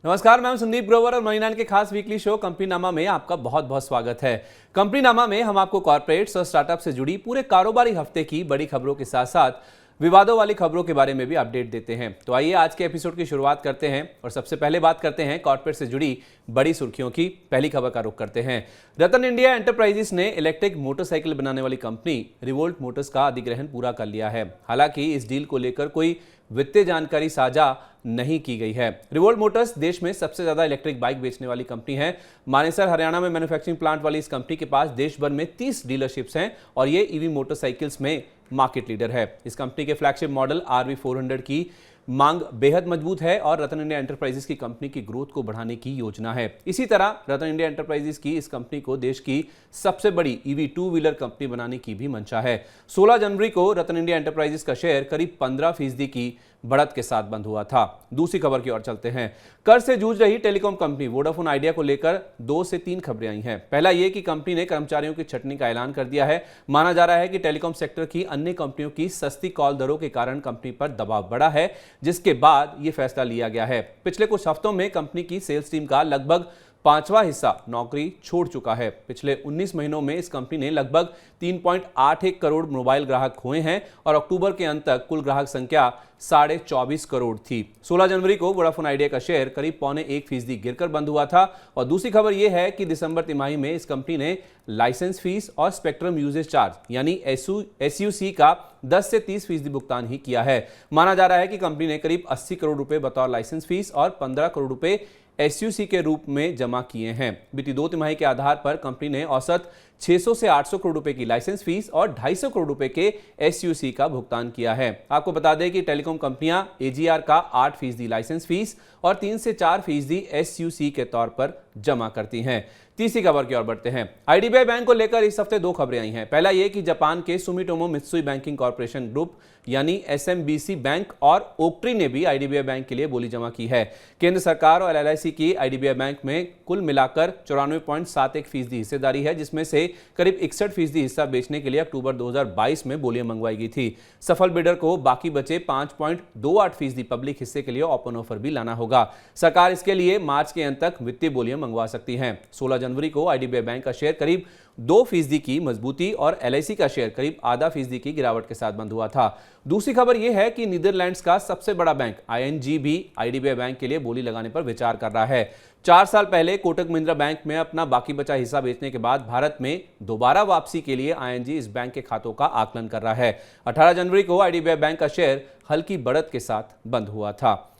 नमस्कार, मैं संदीप ग्रोवर और मनी 9 के खास वीकली शो कंपनीनामा में आपका बहुत बहुत स्वागत है। कंपनीनामा में हम आपको कॉर्पोरेट्स और स्टार्टअप से जुड़ी पूरे कारोबारी हफ्ते की बड़ी खबरों के साथ साथ विवादों वाली खबरों के बारे में भी अपडेट देते हैं। तो आइए आज के एपिसोड की शुरुआत करते हैं और सबसे पहले बात करते हैं कॉर्पोरेट से जुड़ी बड़ी सुर्खियों की। पहली खबर का रुख करते हैं। रतन इंडिया एंटरप्राइजेस ने इलेक्ट्रिक मोटरसाइकिल बनाने वाली कंपनी रिवोल्ट मोटर्स का अधिग्रहण पूरा कर लिया है। हालांकि इस डील को लेकर कोई वित्तीय जानकारी साझा नहीं की गई है। रिवोल्ट मोटर्स देश में सबसे ज्यादा इलेक्ट्रिक बाइक बेचने वाली कंपनी है। मानेसर हरियाणा में मैन्युफैक्चरिंग प्लांट वाली इस कंपनी के पास देश भर में 30 डीलरशिप्स हैं और ये ईवी मोटरसाइकिल्स में मार्केट लीडर है। इस कंपनी के फ्लैगशिप मॉडल RV400 की मांग बेहद मजबूत है और रतन इंडिया एंटरप्राइजेस की कंपनी की ग्रोथ को बढ़ाने की योजना है। इसी तरह रतन इंडिया एंटरप्राइजेस की इस कंपनी को देश की सबसे बड़ी ईवी 2 व्हीलर कंपनी बनाने की भी मंशा है। 16 जनवरी को रतन इंडिया एंटरप्राइजेस का शेयर करीब 15% की बढ़त के साथ बंद हुआ था। दूसरी खबर की ओर चलते हैं। कर्ज से जूझ रही टेलीकॉम कंपनी वोडाफोन आइडिया को लेकर 2 से 3 खबरें आई हैं। पहला यह कि कंपनी ने कर्मचारियों की छटनी का ऐलान कर दिया है। माना जा रहा है कि टेलीकॉम सेक्टर की अन्य कंपनियों की सस्ती कॉल दरों के कारण कंपनी पर दबाव बढ़ा है, जिसके बाद यह फैसला लिया गया है। पिछले कुछ हफ्तों में कंपनी की सेल्स टीम का लगभग 5वां हिस्सा नौकरी छोड़ चुका है। पिछले 19 महीनों में इस कंपनी ने लगभग 3.81 करोड़ मोबाइल ग्राहक खोए हैं और अक्टूबर के अंत तक कुल ग्राहक संख्या 24.5 करोड़ थी। 16 जनवरी को वोडाफोन आइडिया का शेयर करीब 0.25% गिरकर बंद हुआ था। और दूसरी खबर यह है कि दिसंबर तिमाही में इस कंपनी ने लाइसेंस फीस और स्पेक्ट्रम यूजेज चार्ज यानी SUC का 10 से 30% भुगतान ही किया है। माना जा रहा है कि कंपनी ने करीब 80 करोड़ रुपए बतौर लाइसेंस फीस और 15 करोड़ रुपए SUC के रूप में जमा किए हैं। बीती 2 तिमाही के आधार पर कंपनी ने औसत 600 से 800 करोड़ रुपए की लाइसेंस फीस और 250 करोड़ रुपए के SUC का भुगतान किया है। आपको बता दें कि टेलीकॉम कंपनियां AGR का 8% लाइसेंस फीस और 3 से 4% SUC के तौर पर जमा करती हैं। तीसरी खबर की ओर बढ़ते हैं। IDBI बैंक को लेकर इस हफ्ते 2 खबरें आई हैं। पहला यह कि जापान के Sumitomo Mitsui banking corporation group यानी SMBC बैंक और ओक्ट्री ने भी IDBI बैंक के लिए बोली जमा की है। केंद्र सरकार और LIC की IDBI बैंक में कुल मिलाकर 94.71% हिस्सेदारी है, जिसमें से करीब 61% हिस्सा बेचने के लिए अक्टूबर 2022 में बोलियां मंगवाई गई थी। सफल बिडर को बाकी बचे 5.28% पब्लिक हिस्से के लिए ओपन ऑफर भी लाना होगा। सरकार इसके लिए मार्च के अंत तक वित्तीय बोलियां मंगवा सकती है। 16 जनवरी को IDBI बैंक का शेयर करीब 2% की मजबूती और LIC का शेयर करीब 0.5% की गिरावट के साथ बंद हुआ था। दूसरी खबर यह है कि नीदरलैंड्स का सबसे बड़ा बैंक ING भी IDBI बैंक के लिए बोली लगाने पर विचार कर रहा है। 4 साल पहले कोटक महिंद्रा बैंक में अपना बाकी बचा हिस्सा बेचने के बाद भारत में दोबारा वापसी के लिए ING इस बैंक के खातों का आकलन कर रहा है। 18 जनवरी को IDBI बैंक का शेयर हल्की बढ़त के साथ बंद हुआ था।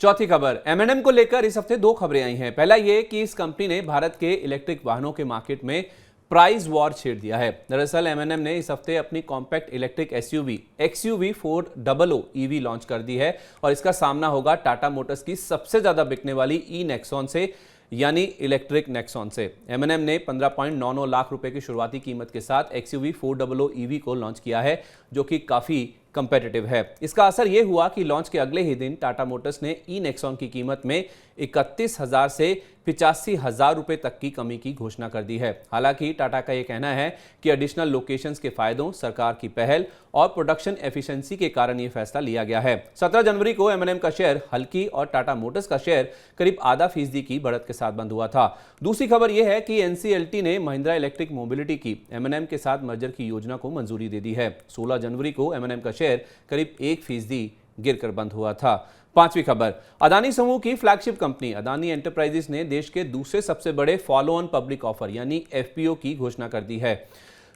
चौथी खबर, M&M को लेकर इस हफ्ते 2 खबरें आई हैं। पहला यह कि इस कंपनी ने भारत के इलेक्ट्रिक वाहनों के मार्केट में प्राइस वॉर छेड़ दिया है। दरअसल M&M ने इस हफ्ते अपनी compact electric SUV XUV400 EV launch कर दी है और इसका सामना होगा टाटा मोटर्स की सबसे ज्यादा बिकने वाली E-नेक्सॉन से यानी इलेक्ट्रिक नेक्सॉन से। M&M ने 15.99 लाख रुपए की शुरुआती कीमत के साथ XUV400 EV को लॉन्च किया है, जो कि काफी कंपेटिटिव है। इसका असर यह हुआ कि लॉन्च के अगले ही दिन टाटा मोटर्स ने E-नेक्सॉन की कीमत में 31,000 से 85,000 रुपए तक की कमी की घोषणा कर दी है। हालांकि टाटा का यह कहना है कि एडिशनल लोकेशंस के फायदों, सरकार की पहल और प्रोडक्शन एफिशिएंसी के कारण यह फैसला लिया गया है। 17 जनवरी को M&M का शेयर हल्की और टाटा मोटर्स का शेयर करीब 0.5% की बढ़त के साथ बंद हुआ था। दूसरी खबर यह है कि NCLT ने महिंद्रा इलेक्ट्रिक मोबिलिटी की M&M के साथ मर्जर की योजना को मंजूरी दे दी है। 16 जनवरी को M&M का शेयर करीब 1% गिरकर बंद हुआ था। पांचवी खबर, अदानी समूह की फ्लैगशिप कंपनी अदानी एंटरप्राइजेस ने देश के दूसरे सबसे बड़े फॉलो ऑन पब्लिक ऑफर यानी FPO की घोषणा कर दी है।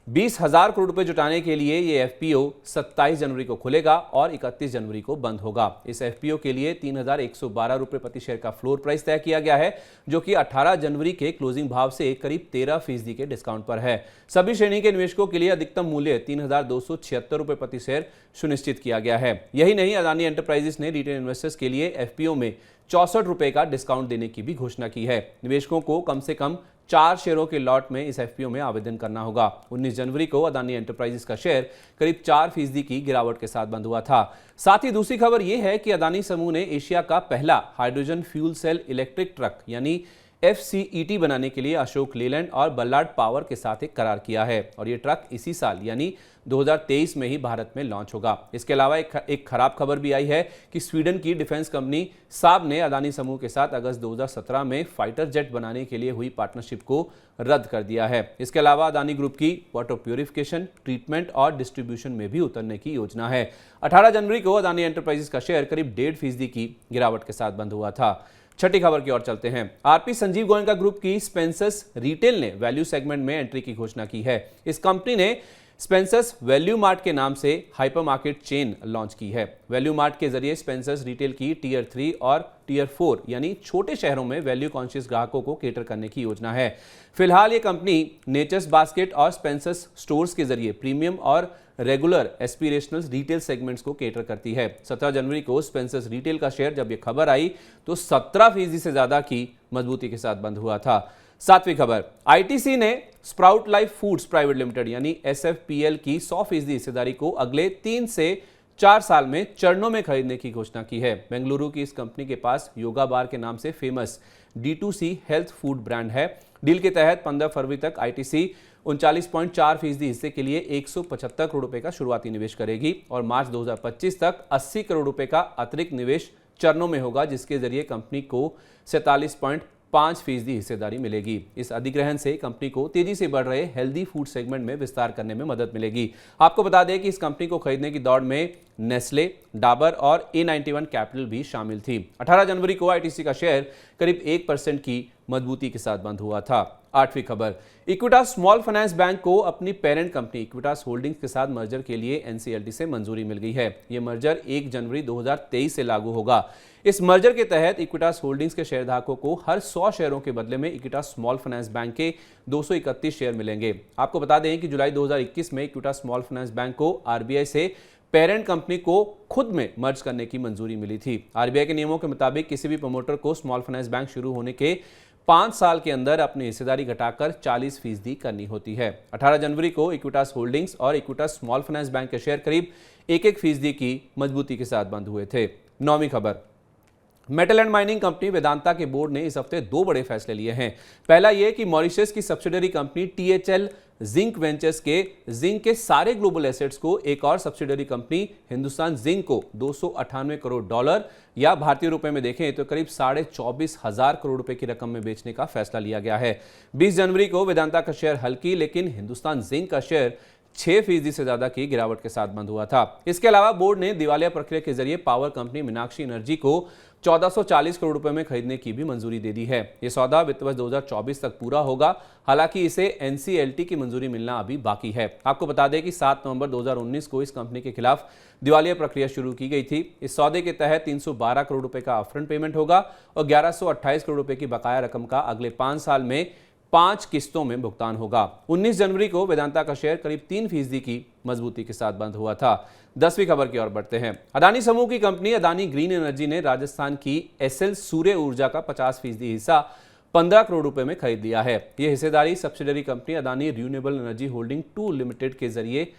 20,000 करोड़ रुपए जुटाने के लिए ये FPO 27 जनवरी को खुलेगा और 31 जनवरी को बंद होगा। इस FPO के लिए 3,112 रुपए प्रति शेयर का फ्लोर प्राइस तय किया गया है, जो कि 18 जनवरी के क्लोजिंग भाव से करीब 13% के डिस्काउंट पर है। सभी श्रेणी के निवेशकों के लिए अधिकतम मूल्य 3,276 रुपए प्रति शेयर सुनिश्चित किया गया है। यही नहीं, अदानी एंटरप्राइजेस ने रिटेल इन्वेस्टर्स के लिए FPO में 64 रुपए का डिस्काउंट देने की भी घोषणा की है। निवेशकों को कम से कम 4 शेयरों के लॉट में इस FPO में आवेदन करना होगा। 19 जनवरी को अदानी एंटरप्राइजेस का शेयर करीब 4% की गिरावट के साथ बंद हुआ था। साथ ही दूसरी खबर यह है कि अदानी समूह ने एशिया का पहला hydrogen fuel cell electric truck यानी FCET बनाने के लिए अशोक लेलैंड और बल्लार्ड पावर के साथ एक करार किया है और ये ट्रक इसी साल यानी 2023 में ही भारत में लॉन्च होगा। इसके अलावा एक खराब खबर भी आई है कि स्वीडन की डिफेंस कंपनी साब ने अदानी समूह के साथ अगस्त 2017 में फाइटर जेट बनाने के लिए हुई पार्टनरशिप को रद्द कर दिया है। इसके अलावा अदानी ग्रुप की वाटर प्यूरिफिकेशन, ट्रीटमेंट और डिस्ट्रीब्यूशन में भी उतरने की योजना है। 18 जनवरी को अदानी एंटरप्राइजेस का शेयर करीब 1.5% की गिरावट के साथ बंद हुआ था। छठी खबर की ओर चलते हैं। आरपी संजीव गोयनका ग्रुप की स्पेंसर्स रिटेल ने वैल्यू सेगमेंट में एंट्री की घोषणा की है। इस कंपनी ने स्पेंसर्स वैल्यू मार्ट के नाम से हाइपर मार्केट चेन लॉन्च की है। वैल्यू मार्ट के जरिए स्पेंसर्स रिटेल की टियर 3 और टियर 4 यानी छोटे शहरों में वैल्यू कॉन्शियस ग्राहकों को केटर करने की योजना है। फिलहाल ये कंपनी नेचर्स बास्केट और स्पेंसर्स स्टोर्स के जरिए प्रीमियम और रेगुलर एस्पिरेशनल रिटेल सेगमेंट्स को केटर करती है। 17 जनवरी को स्पेंसर्स रिटेल का शेयर जब ये खबर आई तो 17% से ज्यादा की मजबूती के साथ बंद हुआ था। सातवीं खबर, आईटीसी ने sprout life foods private limited यानी SFPL की 100% हिस्सेदारी को अगले 3 से 4 साल में चरणों में खरीदने की घोषणा की है। बेंगलुरु की इस कंपनी के पास योगा बार के नाम से famous D2C health food brand है। डील के तहत 15 फरवरी तक आईटीसी 39.4% हिस्से के लिए 175 करोड़ रुपए का शुरुआती निवेश करेगी और मार्च 2025 तक 80 करोड़ रुपए का अतिरिक्त निवेश चरणों में होगा, जिसके जरिए कंपनी को 47.5% हिस्सेदारी मिलेगी। इस अधिग्रहण से कंपनी को तेजी से बढ़ रहे हेल्दी फूड सेगमेंट में विस्तार करने में मदद मिलेगी। आपको बता दें कि इस कंपनी को खरीदने की दौड़ में नेस्ले, डाबर और A91 कैपिटल भी शामिल थी। 18 जनवरी को आईटीसी का शेयर करीब 1% की मजबूती के साथ बंद हुआ था। आठवीं खबर, इक्विटास स्मॉल फाइनेंस बैंक को अपनी पेरेंट कंपनी इक्विटास होल्डिंग्स के साथ मर्जर के लिए NCLT से मंजूरी मिल गई है। यह मर्जर 1 जनवरी 2023 से लागू होगा। इस मर्जर के तहत इक्विटास होल्डिंग्स के शेयरधारकों को हर 100 शेयरों के बदले में इक्विटास स्मॉल फाइनेंस बैंक के 231 शेयर मिलेंगे। आपको बता दें कि जुलाई 2021 में इक्विटास स्मॉल फाइनेंस बैंक को RBI से पेरेंट कंपनी को खुद में मर्ज करने की मंजूरी मिली थी। RBI के नियमों के मुताबिक किसी भी प्रमोटर को स्मॉल फाइनेंस बैंक शुरू होने के 5 साल के अंदर अपनी हिस्सेदारी घटाकर 40% करनी होती है। 18 जनवरी को इक्विटास होल्डिंग्स और इक्विटास स्मॉल फाइनेंस बैंक के शेयर करीब 1% की मजबूती के साथ बंद हुए थे। 9वीं खबर, metal and mining company Vedanta के बोर्ड ने इस हफ्ते 2 बड़े फैसले लिए हैं। पहला यह कि मॉरिशस की subsidiary company THL zinc ventures के जिंक के सारे ग्लोबल एसेट्स को एक और सब्सिडरी कंपनी हिंदुस्तान जिंक को $298 करोड़ या भारतीय रुपए में देखें तो करीब 24,500 करोड़ रुपए की रकम में बेचने का फैसला लिया गया है। 20 जनवरी को वेदांता का शेयर हल्की लेकिन हिंदुस्तान जिंक का शेयर 6% से ज्यादा की गिरावट के साथ बंद हुआ था। इसके अलावा बोर्ड ने दिवालिया प्रक्रिया के जरिए पावर कंपनी मीनाक्षी एनर्जी को 1440 करोड़ रुपए में खरीदने की भी मंजूरी दे दी है। यह सौदा वित्त वर्ष 2024 तक पूरा होगा। हालांकि इसे NCLT की मंजूरी मिलना अभी बाकी है। आपको बता दें कि 7 नवंबर 2019 को इस कंपनी के खिलाफ दिवालिया प्रक्रिया शुरू की गई थी। इस सौदे के तहत 312 करोड़ रुपए का अपफ्रंट पेमेंट होगा और 1128 करोड़ रुपए की बकाया रकम का अगले 5 साल में 5 किस्तों में भुगतान होगा। 19 जनवरी को वेदांता का शेयर करीब 3% की मजबूती के साथ बंद हुआ था। 10वीं खबर की ओर बढ़ते हैं। अदानी समूह की कंपनी अदानी ग्रीन एनर्जी ने राजस्थान की SL सूर्य ऊर्जा का 50% हिस्सा 15 करोड़ रुपए में खरीद लिया है। यह हिस्सेदारी subsidiary company Adani renewable energy holding 2 limited के जरिए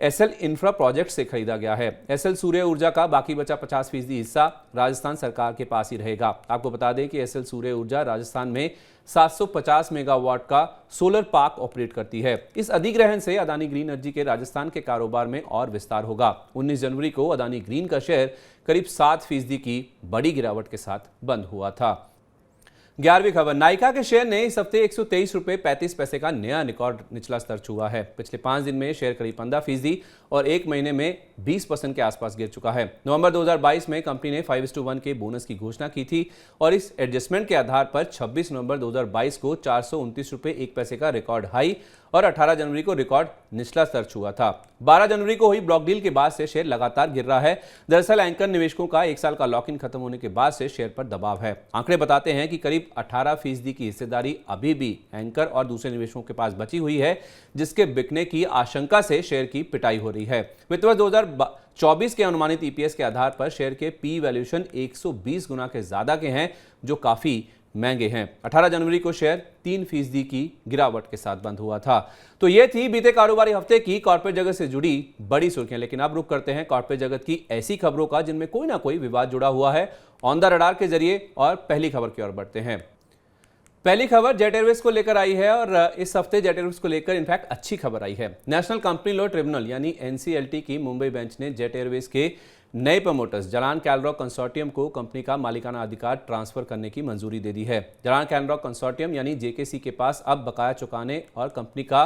SL इंफ्रा प्रोजेक्ट से खरीदा गया है। SL सूर्य ऊर्जा का बाकी बचा 50% हिस्सा राजस्थान सरकार के पास ही रहेगा। आपको बता दें कि SL सूर्य ऊर्जा राजस्थान में 750 मेगावाट का सोलर पार्क ऑपरेट करती है। इस अधिग्रहण से अदानी ग्रीन एनर्जी के राजस्थान के कारोबार में और विस्तार होगा। 19 जनवरी को अदानी ग्रीन का शेयर करीब 7% की बड़ी गिरावट के साथ बंद हुआ था। 11वीं खबर, नायका के शेयर ने इस हफ्ते 123 रुपए 35 पैसे का नया रिकॉर्ड निचला स्तर छुआ है। पिछले 5 दिन में शेयर करीब 15% और 1 महीने में 20% के आसपास गिर चुका है। नवंबर 2022 में कंपनी ने 5:1 के बोनस की घोषणा की थी और इस एडजस्टमेंट के आधार पर 26 नवंबर 2022 को 429 रुपए 1 पैसे का रिकॉर्ड हाई और 18 जनवरी को रिकॉर्ड निचला स्तर छुआ था। 12 जनवरी को हुई ब्लॉक डील के बाद से शेयर लगातार गिर रहा है। दरअसल एंकर निवेशकों का 1 साल का लॉक इन खत्म होने के बाद से शेयर पर दबाव है। आंकड़े बताते हैं कि करीब 18% की हिस्सेदारी अभी भी एंकर और दूसरे निवेशकों के पास बची हुई है, जिसके बिकने की आशंका से शेयर की पिटाई हो रही है। वित्त वर्ष 2024 के अनुमानित EPS के आधार पर शेयर के P वैल्यूएशन 120 गुना के ज्यादा के हैं, जो काफी महंगे हैं। 18 जनवरी को शेयर 3% की गिरावट के साथ बंद हुआ था। तो ये थी बीते कारोबारी हफ्ते की कॉर्पोरेट जगत से जुड़ी बड़ी सुर्खियां। लेकिन अब रुक करते हैं कॉर्पोरेट जगत की ऐसी खबरों का जिनमें कोई ना कोई विवाद जुड़ा हुआ है, ऑन द रडार के जरिए। और पहली खबर की ओर बढ़ते हैं। पहली खबर जेट एयरवेज को लेकर आई है और इस हफ्ते जेट एयरवेज को लेकर इनफैक्ट अच्छी खबर आई है। नेशनल कंपनी लॉ ट्रिब्यूनल यानी एनसीएलटी की मुंबई बेंच ने जेट एयरवेज के नए प्रमोटर्स जलान कैलरॉक कंसोर्टियम को कंपनी का मालिकाना अधिकार ट्रांसफर करने की मंजूरी दे दी है। जलान कैलरॉक कंसोर्टियम यानी जेकेसी के पास अब बकाया चुकाने और कंपनी का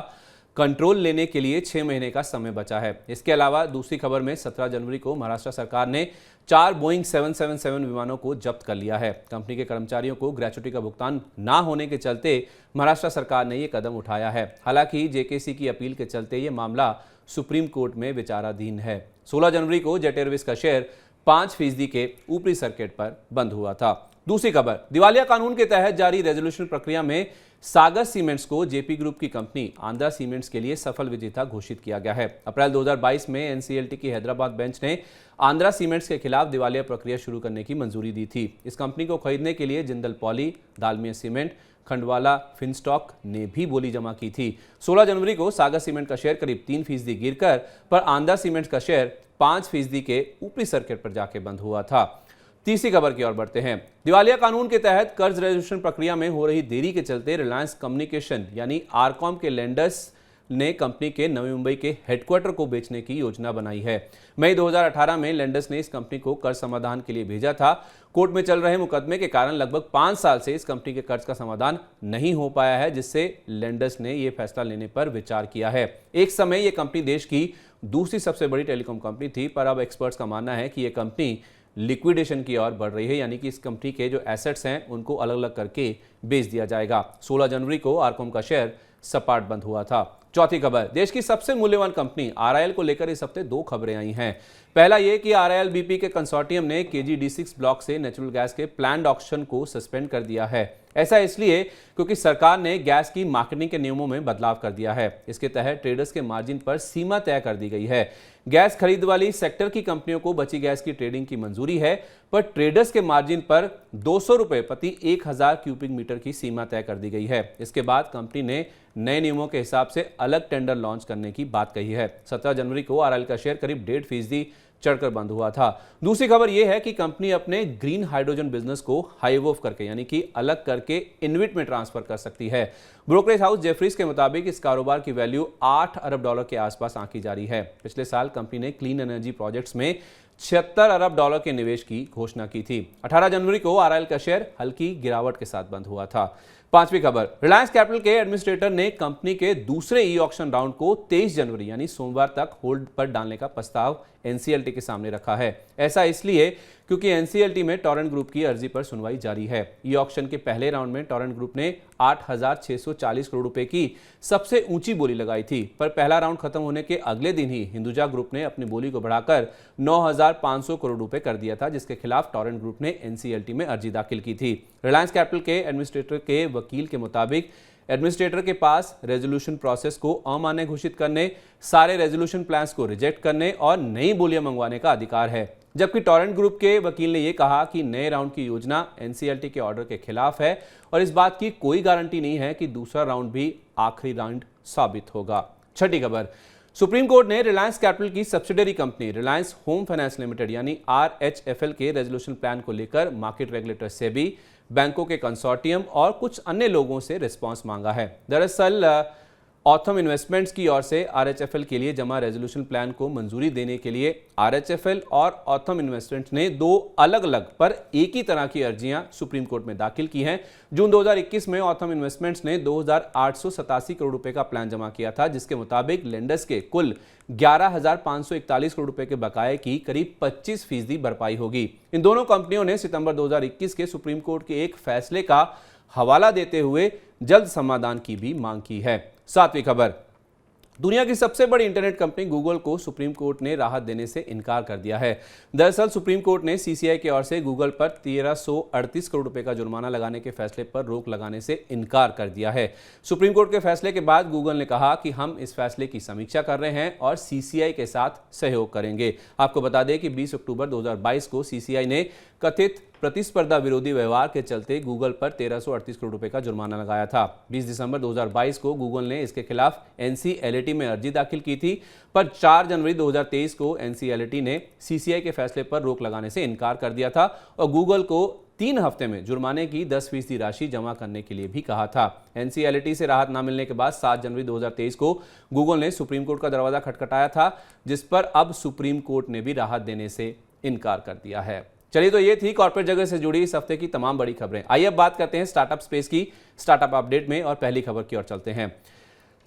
कंट्रोल लेने के लिए 6 महीने का समय बचा है। इसके अलावा दूसरी खबर में 17 जनवरी को महाराष्ट्र सरकार ने 4 बोइंग 777 विमानों को जब्त कर लिया है। कंपनी के कर्मचारियों को ग्रेच्युटी का भुगतान ना होने के चलते महाराष्ट्र सरकार ने यह कदम उठाया है। हालांकि जेकेसी की अपील के चलते यह मामला सुप्रीम कोर्ट में विचाराधीन है। 16 जनवरी को जेट एयरवेज का शेयर 5% के ऊपरी सर्किट पर बंद हुआ था। दूसरी खबर, दिवालिया कानून के तहत जारी रेजोल्यूशन प्रक्रिया में सागर सीमेंट्स को जेपी ग्रुप की कंपनी आंध्रा सीमेंट्स के लिए सफल विजेता घोषित किया गया है। अप्रैल 2022 में एनसीएलटी की हैदराबाद बेंच ने आंध्रा सीमेंट्स के खिलाफ दिवालिया प्रक्रिया शुरू करने की मंजूरी दी थी। इस कंपनी को खरीदने के लिए जिंदल पॉली, दालमिया सीमेंट, खंडवाला फिनस्टॉक ने भी बोली जमा की थी। 16 जनवरी को सागर सीमेंट का शेयर करीब 3% गिरकर पर आंध्रा सीमेंट्स का शेयर 5% के ऊपरी सर्किट पर जाके बंद हुआ था। तीसरी खबर की ओर बढ़ते हैं। दिवालिया कानून के तहत कर्ज रेजोल्यूशन प्रक्रिया में हो रही देरी के चलते रिलायंस कम्युनिकेशन यानी आरकॉम के लेंडर्स ने कंपनी के नवी मुंबई के हेडक्वार्टर को बेचने की योजना बनाई है। मई 2018 में लेंडर्स ने इस कंपनी को कर्ज समाधान के लिए भेजा था। कोर्ट में चल रहे मुकदमे के कारण लगभग 5 साल से इस कंपनी के कर्ज का समाधान नहीं हो पाया है, जिससे लेंडर्स ने यह फैसला लेने पर विचार किया है। एक समय यह कंपनी देश की दूसरी सबसे बड़ी टेलीकॉम कंपनी थी, पर अब एक्सपर्ट्स का मानना है कि यह कंपनी लिक्विडेशन की ओर बढ़ रही है, यानी कि इस कंपनी के जो एसेट्स हैं उनको अलग अलग करके बेच दिया जाएगा। 16 जनवरी को आरकॉम का शेयर सपाट बंद हुआ था। चौथी खबर, देश की सबसे मूल्यवान कंपनी आरआईएल को लेकर इस हफ्ते 2 खबरें आई हैं। पहला यह कि आरआईएल बीपी के कंसोर्टियम ने केजी-D6 ब्लॉक से नेचुरल गैस के प्लान्ड ऑक्शन को सस्पेंड कर दिया है। ऐसा इसलिए क्योंकि सरकार ने गैस की मार्केटिंग के नियमों में बदलाव कर दिया है। इसके तहत ट्रेडर्स के मार्जिन पर सीमा तय कर दी गई है। गैस खरीद वाली सेक्टर की कंपनियों को बची गैस की ट्रेडिंग की मंजूरी है, पर ट्रेडर्स के मार्जिन पर 200 रुपए प्रति 1000 क्यूबिक मीटर की सीमा तय कर दी गई है। इसके बाद कंपनी ने नए नियमों के हिसाब से अलग टेंडर लॉन्च करने की बात कही है। 17 जनवरी को आरआईएल का शेयर करीब 1.5% चढ़कर बंद हुआ था। दूसरी खबर यह है कि कंपनी अपने ग्रीन हाइड्रोजन बिजनेस को हाइव ऑफ करके यानी कि अलग करके इन्विट में ट्रांसफर कर सकती है। ब्रोकरेज हाउस जेफरीज के मुताबिक इस कारोबार की वैल्यू $8 अरब के आसपास आंकी जा रही है। पिछले साल कंपनी ने क्लीन एनर्जी प्रोजेक्ट्स में $76 अरब के निवेश की घोषणा की थी। 18 जनवरी को आरआईएल का शेयर हल्की गिरावट के साथ बंद हुआ था। पांचवी खबर, रिलायंस कैपिटल के एडमिनिस्ट्रेटर ने कंपनी के दूसरे ई ऑक्शन राउंड को 23 जनवरी यानी सोमवार तक होल्ड पर डालने का प्रस्ताव एनसीएलटी के सामने रखा है। ऐसा इसलिए क्योंकि एनसीएलटी में टोरेंट ग्रुप की अर्जी पर सुनवाई जारी है। ई ऑक्शन के पहले राउंड में टोरेंट ग्रुप ने 8,640 करोड़ रुपए की सबसे ऊंची बोली लगाई थी, पर पहला राउंड खत्म होने के अगले दिन ही हिंदुजा ग्रुप ने अपनी बोली को बढ़ाकर 9,500 करोड़ रुपए कर दिया था, जिसके खिलाफ टोरेंट ग्रुप ने एनसीएलटी में अर्जी दाखिल की थी। रिलायंस कैपिटल के एडमिनिस्ट्रेटर के वकील के मुताबिक एडमिनिस्ट्रेटर के पास रेजोल्यूशन प्रोसेस को अमान्य घोषित करने, सारे रेजोल्यूशन प्लान्स को रिजेक्ट करने और नई बोलियां मंगवाने का अधिकार है। जबकि टोरेंट ग्रुप के वकील ने यह कहा कि नए राउंड की योजना एनसीएलटी के ऑर्डर के खिलाफ है और इस बात की कोई गारंटी नहीं है कि दूसरा राउंड भी आखिरी राउंड साबित होगा। छठी खबर, सुप्रीम कोर्ट ने रिलायंस कैपिटल की subsidiary company Reliance home finance limited यानी आरएचएफएल के रेजोल्यूशन प्लान को लेकर मार्केट रेगुलेटर सेबी, बैंकों के कंसोर्टियम और कुछ अन्य लोगों से रिस्पांस मांगा है। दरअसल ऑथम इन्वेस्टमेंट्स की ओर से आरएचएफएल के लिए जमा रेजोल्यूशन प्लान को मंजूरी देने के लिए आरएचएफएल और ऑथम इन्वेस्टमेंट्स ने 2 अलग अलग पर एक ही तरह की अर्जियां सुप्रीम कोर्ट में दाखिल की हैं। जून 2021 में ऑथम इन्वेस्टमेंट्स ने 2,887 करोड़ रुपए का प्लान जमा किया था, जिसके मुताबिक लेंडर्स के कुल 11,541 करोड़ रुपए के बकाये की करीब 25% भरपाई होगी। इन दोनों कंपनियों ने सितंबर 2021 के सुप्रीम कोर्ट के एक फैसले का हवाला देते हुए जल्द समाधान की भी मांग की है। सातवीं खबर, दुनिया की सबसे बड़ी इंटरनेट कंपनी गूगल को सुप्रीम कोर्ट ने राहत देने से इनकार कर दिया है। दरअसल सुप्रीम कोर्ट ने सीसीआई की ओर से गूगल पर 1,338 करोड़ रुपए का जुर्माना लगाने के फैसले पर रोक लगाने से इनकार कर दिया है। सुप्रीम कोर्ट के फैसले के बाद गूगल ने कहा कि हम इस फैसले की समीक्षा कर रहे हैं और सीसीआई के साथ सहयोग करेंगे। आपको बता दें कि 20 अक्टूबर 2022 को सीसीआई ने कथित प्रतिस्पर्धा विरोधी व्यवहार के चलते गूगल पर 1,338 करोड़ रुपए का जुर्माना लगाया था। 20 दिसंबर 2022 को गूगल ने इसके खिलाफ एनसीएलटी में अर्जी दाखिल की थी, पर 4 जनवरी 2023 को एनसीएलटी ने सीसीआई के फैसले पर रोक लगाने से इनकार कर दिया था और गूगल को 3 हफ्ते में जुर्माने की 10% राशि जमा करने के लिए भी कहा था। एनसीएलटी से राहत न मिलने के बाद 7 जनवरी 2023 को गूगल ने सुप्रीम कोर्ट का दरवाजा खटखटाया था, जिस पर अब सुप्रीम कोर्ट ने भी राहत देने से इनकार कर दिया है। चलिए, तो ये थी कॉर्पोरेट जगत से जुड़ी इस हफ्ते की तमाम बड़ी खबरें। आइए अब बात करते हैं स्टार्टअप स्पेस की, स्टार्टअप अपडेट में, और पहली खबर की ओर चलते हैं।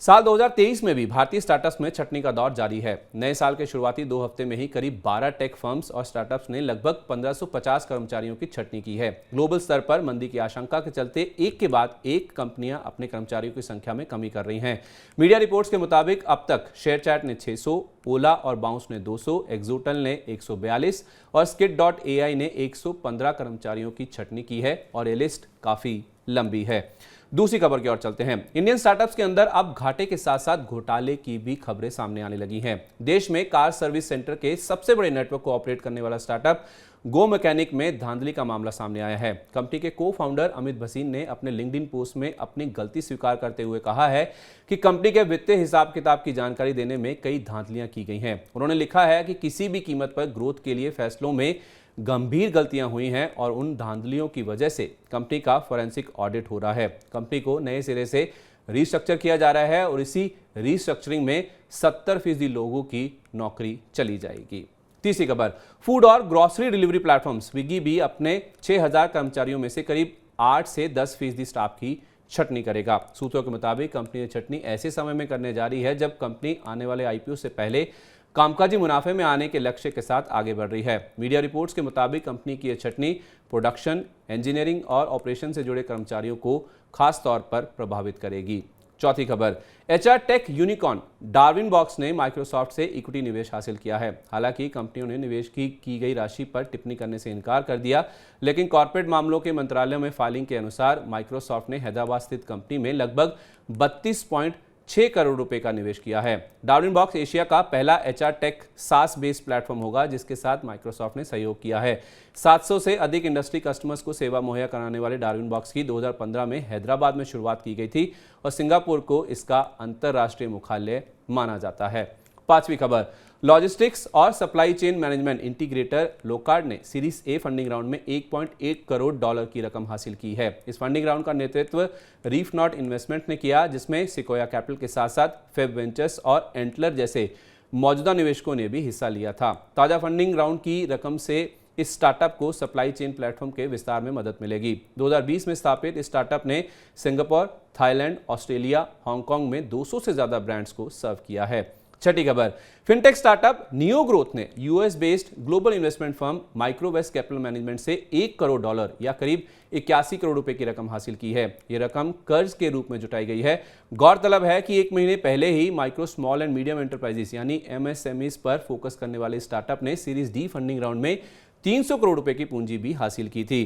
साल 2023 में भी भारतीय स्टार्टअप्स में छटनी का दौर जारी है। नए साल के शुरुआती 2 हफ्ते में ही करीब 12 टेक फर्म्स और स्टार्टअप्स ने लगभग 1550 कर्मचारियों की छटनी की है। ग्लोबल स्तर पर मंदी की आशंका के चलते एक के बाद एक कंपनियां अपने कर्मचारियों की संख्या में कमी कर रही हैं। मीडिया रिपोर्ट्स के मुताबिक अब तक शेयरचैट ने 600, ओला और बाउंस ने 200, एक्सोटल ने 142 और skit.ai ने 115 कर्मचारियों की छटनी की है, और ये लिस्ट काफी लंबी है। दूसरी खबर की ओर चलते हैं। इंडियन स्टार्टअप्स के अंदर अब घाटे के साथ साथ घोटाले की भी खबरें सामने आने लगी हैं। देश में कार सर्विस सेंटर के सबसे बड़े नेटवर्क को ऑपरेट करने वाला स्टार्टअप गो मैकेनिक में धांधली का मामला सामने आया है। कंपनी के को फाउंडर अमित भसीन ने अपने लिंक्डइन पोस्ट में अपनी गलती स्वीकार करते हुए कहा है कि कंपनी के वित्तीय हिसाब किताब की जानकारी देने में कई धांधलियां की गई हैं। उन्होंने लिखा है कि किसी भी कीमत पर ग्रोथ के लिए फैसलों में गंभीर गलतियां हुई हैं और उन धांधलियों की वजह से कंपनी का फॉरेंसिक ऑडिट हो रहा है। कंपनी को नए सिरे से रीस्ट्रक्चर किया जा रहा है और इसी रीस्ट्रक्चरिंग में 70% लोगों की नौकरी चली जाएगी। तीसरी खबर, फूड और ग्रोसरी डिलीवरी प्लेटफॉर्म स्विगी भी अपने 6000 कर्मचारियों में से करीब 8 से 10% स्टाफ की छटनी करेगा। सूत्रों के मुताबिक कंपनी ने छटनी ऐसे समय में करने जा रही है जब कंपनी आने वाले आईपीओ से पहले कामकाजी मुनाफे में आने के लक्ष्य के साथ आगे बढ़ रही है। मीडिया रिपोर्ट्स के मुताबिक कंपनी की यह छटनी प्रोडक्शन, इंजीनियरिंग और ऑपरेशन से जुड़े कर्मचारियों को खास तौर पर प्रभावित करेगी। चौथी खबर, एचआर टेक यूनिकॉर्न डार्विनबॉक्स ने माइक्रोसॉफ्ट से इक्विटी निवेश हासिल किया है। हालांकि कंपनियों ने निवेश की गई राशि पर टिप्पणी करने से इनकार कर दिया, लेकिन कॉर्पोरेट मामलों के मंत्रालय में फाइलिंग के अनुसार माइक्रोसॉफ्ट ने हैदराबाद स्थित कंपनी में लगभग 32.6 करोड़ रुपए का निवेश किया है। डार्विनबॉक्स एशिया का पहला एचआर टेक सास बेस्ड प्लेटफॉर्म होगा जिसके साथ माइक्रोसॉफ्ट ने सहयोग किया है। 700 से अधिक इंडस्ट्री कस्टमर्स को सेवा मुहैया कराने वाले डार्विनबॉक्स की 2015 में हैदराबाद में शुरुआत की गई थी और सिंगापुर को इसका अंतर्राष्ट्रीय मुख्यालय माना जाता है। पांचवी खबर, लॉजिस्टिक्स और सप्लाई चेन मैनेजमेंट इंटीग्रेटर लोकार्ड ने सीरीज ए फंडिंग राउंड में 1.1 करोड़ डॉलर की रकम हासिल की है। इस फंडिंग राउंड का नेतृत्व रीफ नॉट इन्वेस्टमेंट ने किया, जिसमें सिकोया कैपिटल के साथ साथ फेब वेंचर्स और एंटलर जैसे मौजूदा निवेशकों ने भी हिस्सा लिया था। ताजा फंडिंग राउंड की रकम से इस स्टार्टअप को सप्लाई चेन प्लेटफॉर्म के विस्तार में मदद मिलेगी। 2020 में स्थापित इस स्टार्टअप ने सिंगापुर, थाईलैंड, ऑस्ट्रेलिया, हांगकांग में 200 से ज्यादा ब्रांड्स को सर्व किया है। छठी खबर, फिनटेक स्टार्टअप नियो ग्रोथ ने US based global investment firm MicroVest Capital Management से 1 करोड़ डॉलर या करीब 81 करोड़ रुपए की रकम हासिल की है। यह रकम कर्ज के रूप में जुटाई गई है। गौरतलब है कि 1 महीने पहले ही micro, small and medium enterprises यानी एमएसएमईज पर फोकस करने वाले स्टार्टअप ने सीरीज डी फंडिंग राउंड में 300 करोड़ रुपए की पूंजी भी हासिल की थी।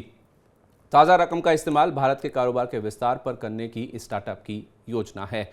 ताजा रकम का इस्तेमाल भारत के कारोबार के विस्तार पर करने की स्टार्टअप की योजना है।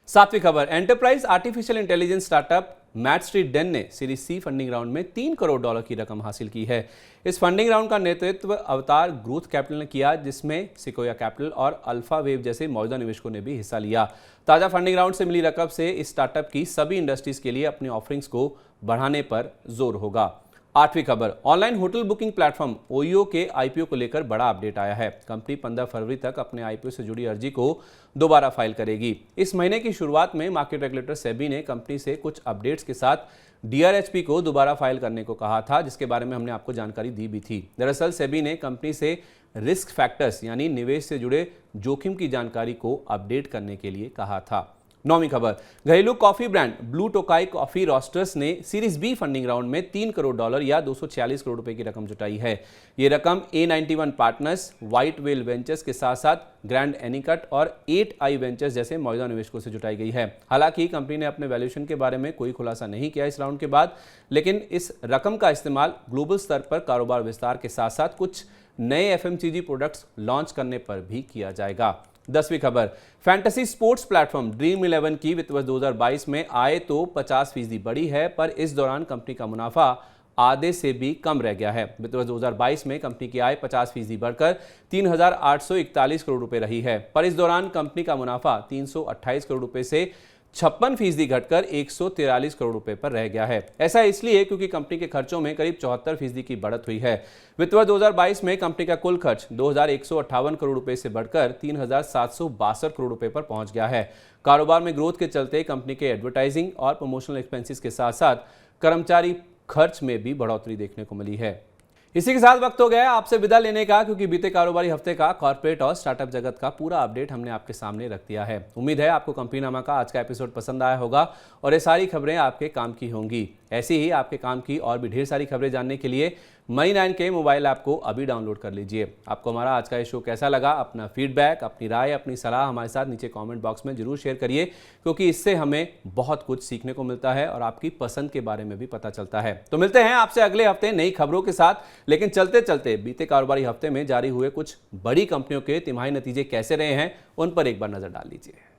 सातवीं खबर, एंटरप्राइज आर्टिफिशियल इंटेलिजेंस स्टार्टअप मैटस्ट्रीट ने सीरीज सी फंडिंग राउंड में 3 करोड़ डॉलर की रकम हासिल की है। इस फंडिंग राउंड का नेतृत्व अवतार ग्रोथ कैपिटल ने किया, जिसमें सिकोया कैपिटल और अल्फा वेव जैसे मौजूदा निवेशकों ने भी हिस्सा लिया। ताजा फंडिंग राउंड से मिली रकम से इस स्टार्टअप की सभी इंडस्ट्रीज के लिए अपनी ऑफरिंग्स को बढ़ाने पर जोर होगा। आठवीं खबर, online hotel booking platform OYO के आईपीओ को लेकर बड़ा अपडेट आया है। कंपनी 15 फरवरी तक अपने आईपीओ से जुड़ी अर्जी को दोबारा फाइल करेगी। इस महीने की शुरुआत में मार्केट रेगुलेटर सेबी ने कंपनी से कुछ अपडेट्स के साथ डीआरएचपी को दोबारा फाइल करने को कहा था, जिसके बारे में हमने आपको जानकारी दी भी थी। दरअसल सेबी ने कंपनी से रिस्क फैक्टर्स यानी निवेश से जुड़े जोखिम की जानकारी को अपडेट करने के लिए कहा था। नौवीं खबर, घरेलू coffee brand Blue Tokai Coffee Roasters ने सीरीज बी फंडिंग राउंड में 3 करोड़ डॉलर या 246 करोड़ रुपए की रकम जुटाई है। ये रकम A91 partners, white well ventures के साथ साथ ग्रैंड एनिकट और 8i वेंचर्स जैसे मौजूदा निवेशकों से जुटाई गई है। हालांकि कंपनी ने अपने वैल्यूएशन के बारे में कोई खुलासा नहीं किया इस राउंड के बाद, लेकिन इस रकम का इस्तेमाल ग्लोबल स्तर पर कारोबार विस्तार के साथ साथ कुछ नए एफएमसीजी प्रोडक्ट्स लॉन्च करने पर भी किया जाएगा। 10वीं खबर, फैंटेसी स्पोर्ट्स प्लेटफॉर्म ड्रीम 11 की वित्त वर्ष 2022 में आय तो 50% बढ़ी है, पर इस दौरान कंपनी का मुनाफा आधे से भी कम रह गया है। वित्त वर्ष 2022 में कंपनी की आय 50% बढ़कर 3,841 करोड़ रुपए रही है, पर इस दौरान कंपनी का मुनाफा 328 करोड़ रुपए से 56% घटकर 143 करोड़ रुपए पर रह गया है। ऐसा इसलिए क्योंकि कंपनी के खर्चों में करीब 74% की बढ़त हुई है। वित्त वर्ष 2022 में कंपनी का कुल खर्च 2158 करोड़ रुपए से बढ़कर 3762 करोड़ रुपए पर पहुंच गया है। कारोबार में ग्रोथ के चलते कंपनी के एडवर्टाइजिंग और प्रमोशनल एक्सपेंसेस के साथ साथ कर्मचारी खर्च में भी बढ़ोतरी देखने को मिली है। इसी के साथ वक्त हो गया आपसे विदा लेने का, क्योंकि बीते कारोबारी हफ्ते का कॉर्पोरेट और स्टार्टअप जगत का पूरा अपडेट हमने आपके सामने रख दिया है। उम्मीद है आपको कंपनीनामा का आज का एपिसोड पसंद आया होगा और ये सारी खबरें आपके काम की होंगी। ऐसी ही आपके काम की और भी ढेर सारी खबरें जानने के लिए मनी9 के मोबाइल ऐप को अभी डाउनलोड कर लीजिए। आपको हमारा आज का ये शो कैसा लगा, अपना फीडबैक, अपनी राय, अपनी सलाह हमारे साथ नीचे कमेंट बॉक्स में जरूर शेयर करिए, क्योंकि इससे हमें बहुत कुछ सीखने को मिलता है और आपकी पसंद के बारे में भी पता चलता है। तो मिलते हैं आपसे अगले हफ्ते नई खबरों के साथ, लेकिन चलते चलते बीते कारोबारी हफ्ते में जारी हुए कुछ बड़ी कंपनियों के तिमाही नतीजे कैसे रहे हैं उन पर एक बार नजर डाल लीजिए।